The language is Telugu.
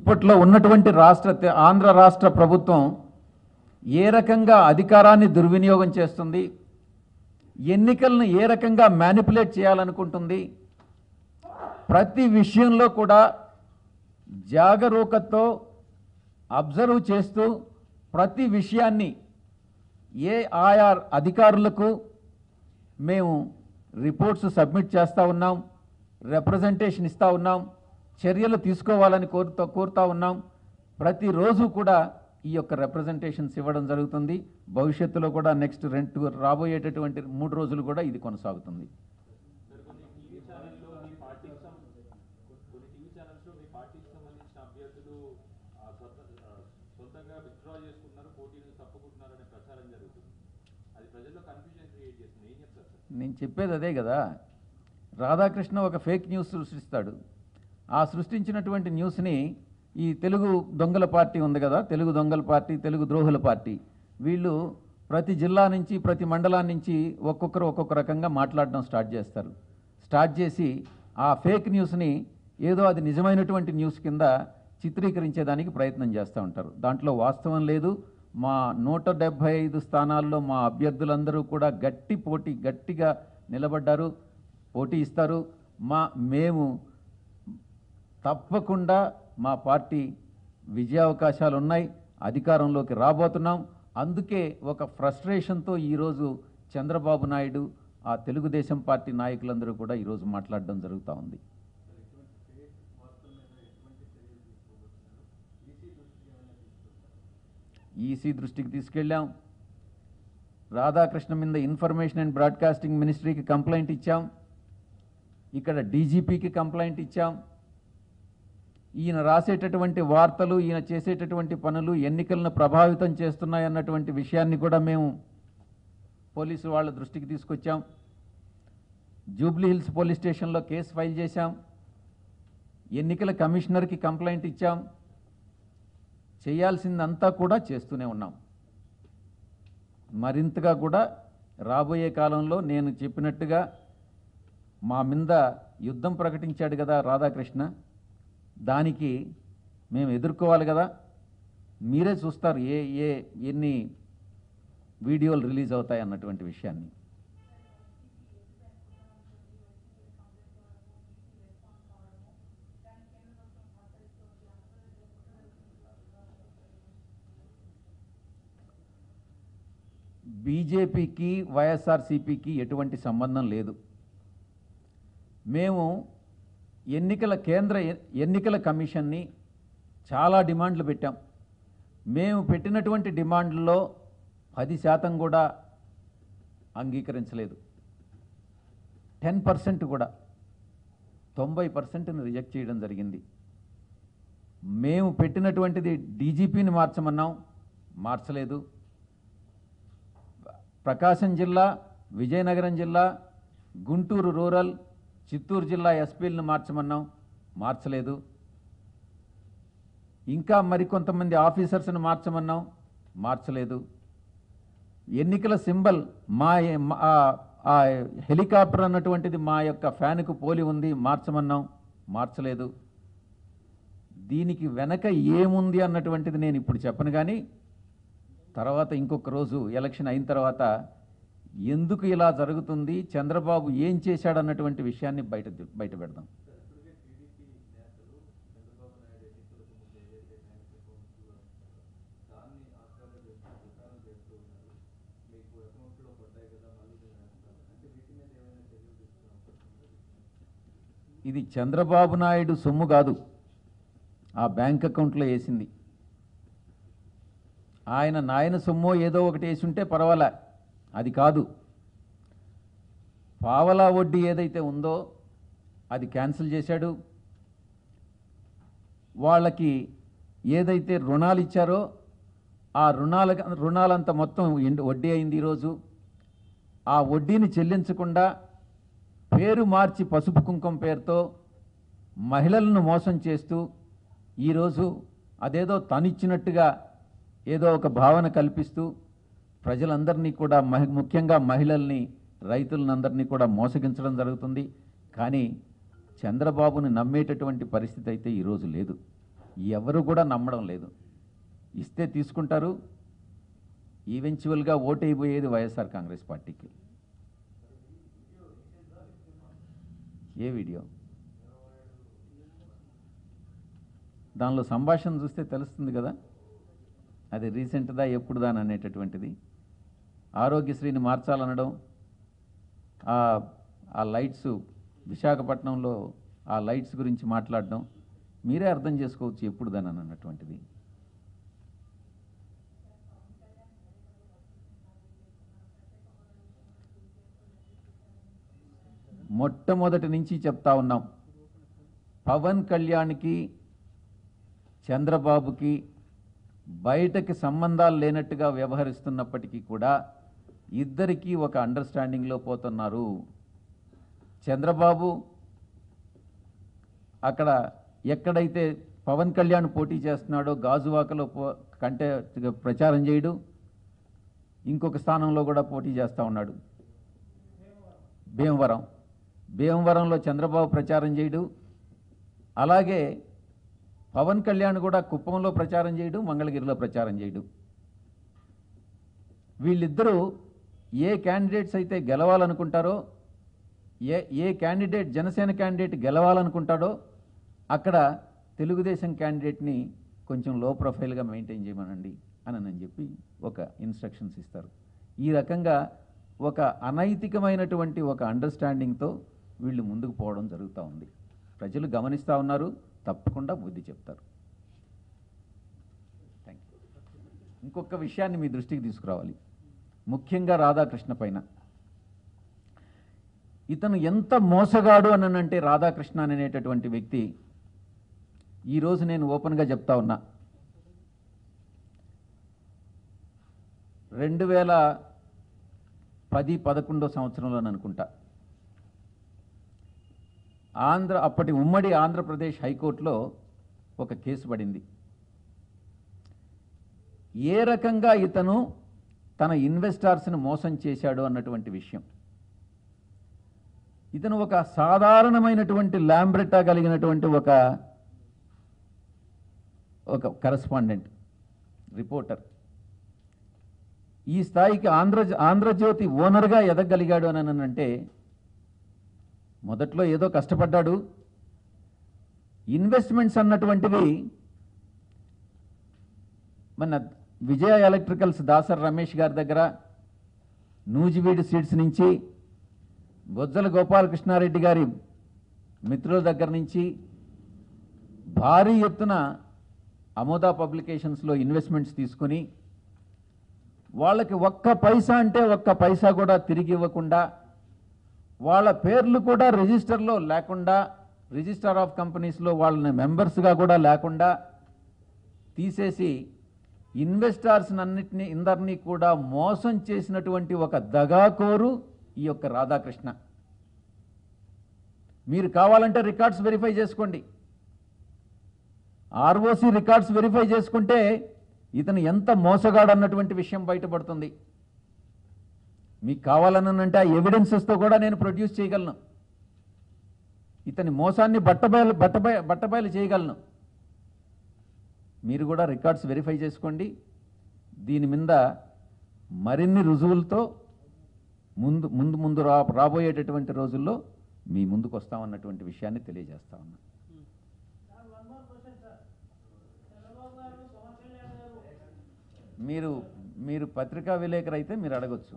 ఇప్పట్లో ఉన్నటువంటి ఆంధ్ర రాష్ట్ర ప్రభుత్వం ఏ రకంగా అధికారాన్ని దుర్వినియోగం చేస్తుంది, ఎన్నికలను ఏ రకంగా మ్యానిపులేట్ చేయాలనుకుంటుంది, ప్రతి విషయంలో కూడా జాగరూకతతో అబ్జర్వ్ చేస్తూ ప్రతి విషయాన్ని ఆయా అధికారులకు మేము రిపోర్ట్స్ సబ్మిట్ చేస్తూ ఉన్నాం, రిప్రజెంటేషన్ ఇస్తూ ఉన్నాం, చర్యలు తీసుకోవాలని కోరుతూ ఉన్నాం. ప్రతిరోజు కూడా ఈ యొక్క రిప్రజెంటేషన్స్ ఇవ్వడం జరుగుతుంది. భవిష్యత్తులో కూడా నెక్స్ట్ రాబోయేటటువంటి 3 రోజులు కూడా ఇది కొనసాగుతుంది. నేను చెప్పేది అదే కదా, రాధాకృష్ణ ఒక ఫేక్ న్యూస్ సృష్టిస్తాడు. ఆ సృష్టించినటువంటి న్యూస్ని ఈ తెలుగు దొంగల పార్టీ ఉంది కదా, తెలుగు దొంగల పార్టీ, తెలుగు ద్రోహుల పార్టీ, వీళ్ళు ప్రతి జిల్లా నుంచి ప్రతి మండలాన్ని నుంచి ఒక్కొక్క రకంగా మాట్లాడడం స్టార్ట్ చేసి ఆ ఫేక్ న్యూస్ని ఏదో అది నిజమైనటువంటి న్యూస్ కింద చిత్రీకరించేదానికి ప్రయత్నం చేస్తూ ఉంటారు. దాంట్లో వాస్తవం లేదు. మా 175 స్థానాల్లో మా అభ్యర్థులందరూ కూడా గట్టిగా నిలబడ్డారు, పోటీ ఇస్తారు. మేము తప్పకుండా మా పార్టీ విజయావకాశాలు ఉన్నాయి, అధికారంలోకి రాబోతున్నాం. అందుకే ఒక ఫ్రస్ట్రేషన్తో ఈరోజు చంద్రబాబు నాయుడు, ఆ తెలుగుదేశం పార్టీ నాయకులందరూ కూడా ఈరోజు మాట్లాడడం జరుగుతూ ఉంది. ఈసీ దృష్టికి తీసుకెళ్ళాం. రాధాకృష్ణ మీద ఇన్ఫర్మేషన్ అండ్ బ్రాడ్కాస్టింగ్ మినిస్ట్రీకి కంప్లైంట్ ఇచ్చాం. ఇక్కడ డీజీపీకి కంప్లైంట్ ఇచ్చాం. ఈయన రాసేటటువంటి వార్తలు, ఈయన చేసేటటువంటి పనులు ఎన్నికలను ప్రభావితం చేస్తున్నాయన్నటువంటి విషయాన్ని కూడా మేము పోలీసు వాళ్ళ దృష్టికి తీసుకొచ్చాం. జూబ్లీ హిల్స్ పోలీస్ స్టేషన్లో కేసు ఫైల్ చేశాం. ఎన్నికల కమిషనర్కి కంప్లైంట్ ఇచ్చాం. చేయాల్సిందంతా కూడా చేస్తూనే ఉన్నాం. మరింతగా కూడా రాబోయే కాలంలో నేను చెప్పినట్టుగా మా మీద యుద్ధం ప్రకటించాడు కదా రాధాకృష్ణ, దానికి మేము ఎదుర్కోవాలి కదా. మీరే చూస్తారు ఎన్ని వీడియోలు రిలీజ్ అవుతాయి అన్నటువంటి విషయాన్ని. బీజేపీకి వైఎస్ఆర్సీపీకి ఎటువంటి సంబంధం లేదు. మేము కేంద్ర ఎన్నికల కమిషన్ని చాలా డిమాండ్లు పెట్టాం. మేము పెట్టినటువంటి డిమాండ్లలో 10% కూడా అంగీకరించలేదు. 10% కూడా 90%ని రిజెక్ట్ చేయడం జరిగింది. మేము పెట్టినటువంటిది డీజీపీని మార్చమన్నాం, మార్చలేదు. ప్రకాశం జిల్లా, విజయనగరం జిల్లా, గుంటూరు రూరల్, చిత్తూరు జిల్లా ఎస్పీలను మార్చమన్నాం, మార్చలేదు. ఇంకా మరికొంతమంది ఆఫీసర్స్ని మార్చమన్నాం, మార్చలేదు. ఎన్నికల సింబల్ ఆ హెలికాప్టర్ అన్నటువంటిది మా యొక్క ఫ్యాన్కు పోలి ఉంది, మార్చమన్నాం, మార్చలేదు. దీనికి వెనక ఏముంది అన్నటువంటిది నేను ఇప్పుడు చెప్పను, కానీ తర్వాత ఇంకొక రోజు ఎలక్షన్ అయిన తర్వాత ఎందుకు ఇలా జరుగుతుంది, చంద్రబాబు ఏం చేశాడన్నటువంటి విషయాన్ని బయట పెడదాం. ఇది చంద్రబాబు నాయుడు సొమ్ము కాదు, ఆ బ్యాంక్ అకౌంట్లో వేసింది. నాయన సొమ్మో ఏదో ఒకటి వేసి ఉంటే పర్వాలే, అది కాదు. పావలా వడ్డీ ఏదైతే ఉందో అది క్యాన్సిల్ చేశాడు. వాళ్ళకి ఏదైతే రుణాలు ఇచ్చారో ఆ రుణాలంతా మొత్తం వడ్డీ అయింది. ఈరోజు ఆ వడ్డీని చెల్లించకుండా పేరు మార్చి పసుపు కుంకుమ పేరుతో మహిళలను మోసం చేస్తూ ఈరోజు అదేదో తనిచ్చినట్టుగా ఏదో ఒక భావన కల్పిస్తూ ప్రజలందరినీ కూడా ముఖ్యంగా మహిళల్ని, రైతులందరినీ కూడా మోసగించడం జరుగుతుంది. కానీ చంద్రబాబుని నమ్మేటటువంటి పరిస్థితి అయితే ఈరోజు లేదు. ఎవరు కూడా నమ్మడం లేదు. ఇస్తే తీసుకుంటారు, ఈవెన్చువల్గా ఓటు అయిపోయేది వైఎస్ఆర్ కాంగ్రెస్ పార్టీకి. ఏ వీడియో? దానిలో సంభాషణ చూస్తే తెలుస్తుంది కదా, అది రీసెంట్దా ఎప్పుడుదా అనేటటువంటిది. ఆరోగ్యశ్రీని మార్చాలనడం, ఆ లైట్స్ విశాఖపట్నంలో ఆ లైట్స్ గురించి మాట్లాడడం, మీరే అర్థం చేసుకోవచ్చు ఎప్పుడుదాని అన్నటువంటిది. మొట్టమొదటి నుంచి చెప్తా ఉన్నాం, పవన్ కళ్యాణ్కి చంద్రబాబుకి బయటకి సంబంధాలు లేనట్టుగా వ్యవహరిస్తున్నప్పటికీ కూడా ఇద్దరికీ ఒక అండర్స్టాండింగ్లో పోతున్నారు. చంద్రబాబు అక్కడ ఎక్కడైతే పవన్ కళ్యాణ్ పోటీ చేస్తున్నాడో గాజువాకలో కంటే ప్రచారం చేయడు, ఇంకొక స్థానంలో కూడా పోటీ చేస్తూ ఉన్నాడు. భీమవరంలో చంద్రబాబు ప్రచారం చేయడు, అలాగే పవన్ కళ్యాణ్ కూడా కుప్పంలో ప్రచారం చేయడు, మంగళగిరిలో ప్రచారం చేయడు. వీళ్ళిద్దరూ ఏ క్యాండిడేట్స్ అయితే గెలవాలనుకుంటారో, ఏ క్యాండిడేట్ జనసేన క్యాండిడేట్ గెలవాలనుకుంటాడో అక్కడ తెలుగుదేశం క్యాండిడేట్ని కొంచెం లో ప్రొఫైల్గా మెయింటైన్ చేయమనండి అని చెప్పి ఒక ఇన్స్ట్రక్షన్స్ ఇస్తారు. ఈ రకంగా ఒక అనైతికమైనటువంటి ఒక అండర్స్టాండింగ్తో వీళ్ళు ముందుకు పోవడం జరుగుతూ ఉంది. ప్రజలు గమనిస్తూ ఉన్నారు, తప్పకుండా బుద్ధి చెప్తారు. Thank you. ఇంకొక విషయాన్ని మీ దృష్టికి తీసుకురావాలి, ముఖ్యంగా రాధాకృష్ణ పైన. ఇతను ఎంత మోసగాడు అనంటే రాధాకృష్ణ అనేటటువంటి వ్యక్తి, ఈరోజు నేను ఓపెన్గా చెప్తా ఉన్నా, 2010-11 సంవత్సరంలో అనుకుంటా అప్పటి ఉమ్మడి ఆంధ్రప్రదేశ్ హైకోర్టులో ఒక కేసు పడింది. ఏ రకంగా ఇతను తన ఇన్వెస్టర్స్ని మోసం చేశాడు అన్నటువంటి విషయం. ఇతను ఒక సాధారణమైనటువంటి ల్యాంబ్రెట్టా కలిగినటువంటి ఒక కరెస్పాండెంట్, రిపోర్టర్. ఈ స్థాయికి ఆంధ్రజ్యోతి ఓనర్గా ఎదగలిగాడు అని అంటే మొదట్లో ఏదో కష్టపడ్డాడు. ఇన్వెస్ట్మెంట్స్ అన్నటువంటివి మన విజయ ఎలక్ట్రికల్స్ దాసర్ రమేష్ గారి దగ్గర, నూజివీడు సీడ్స్ నుంచి, బొజ్జల గోపాలకృష్ణారెడ్డి గారి మిత్రుల దగ్గర నుంచి భారీ ఎత్తున అమోదా పబ్లికేషన్స్లో ఇన్వెస్ట్మెంట్స్ తీసుకొని వాళ్ళకి ఒక్క పైసా అంటే ఒక్క పైసా కూడా తిరిగి ఇవ్వకుండా, వాళ్ళ పేర్లు కూడా రిజిస్టర్లో లేకుండా, రిజిస్టర్ ఆఫ్ కంపెనీస్లో వాళ్ళని మెంబర్స్గా కూడా లేకుండా తీసేసి ఇన్వెస్టర్స్ అందరినీ కూడా మోసం చేసినటువంటి ఒక దగాకోరు ఈ యొక్క రాధాకృష్ణ. మీరు కావాలంటే రికార్డ్స్ వెరిఫై చేసుకోండి, ఆర్ఓసి రికార్డ్స్ వెరిఫై చేసుకుంటే ఇతను ఎంత మోసగాడు అన్నటువంటి విషయం బయటపడుతుంది. మీకు కావాలనంటే ఆ ఎవిడెన్సెస్తో కూడా నేను ప్రొడ్యూస్ చేయగలను, ఇతని మోసాన్ని బట్టబయలు చేయగలను. మీరు కూడా రికార్డ్స్ వెరిఫై చేసుకోండి. దీని మీద మరిన్ని రుజువులతో ముందు రాబోయేటటువంటి రోజుల్లో మీ ముందుకు వస్తామన్నటువంటి విషయాన్ని తెలియజేస్తా ఉన్నా. మీరు పత్రికా విలేకరు అయితే మీరు అడగొచ్చు.